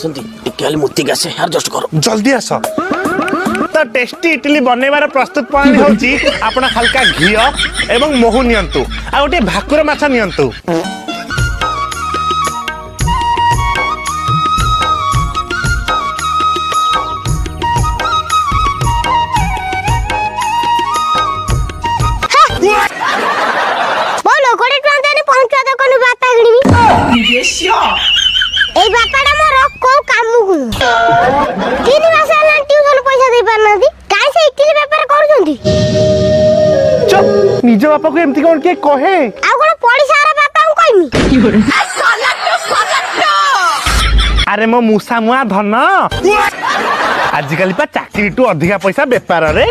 आसंती टिके खाली मुत्ती आसे एडजस्ट करो जल्दी आस तो टेस्टी इडली बनैबार प्रस्तुत प्रणाली होची आपण हल्का घी एवं महू नियंतु आ गोटे भाकुर माछ नियंतु बोलो कोड़े टंका ने पहुंचा तो कोन बाता गड़ीबी ए बापाडा मोर को कामु गु 3 मास हला ट्यूशन पैसा दे पारनादी काई से इडली व्यापार करूछंती चुप निज बापा को एमती कोन के कहे आ कोन पड़ी सारा बापा को कहमी अरे मो मूसा मुआ धन आजिकल पा चाकरी टू अधिका पैसा व्यापार रे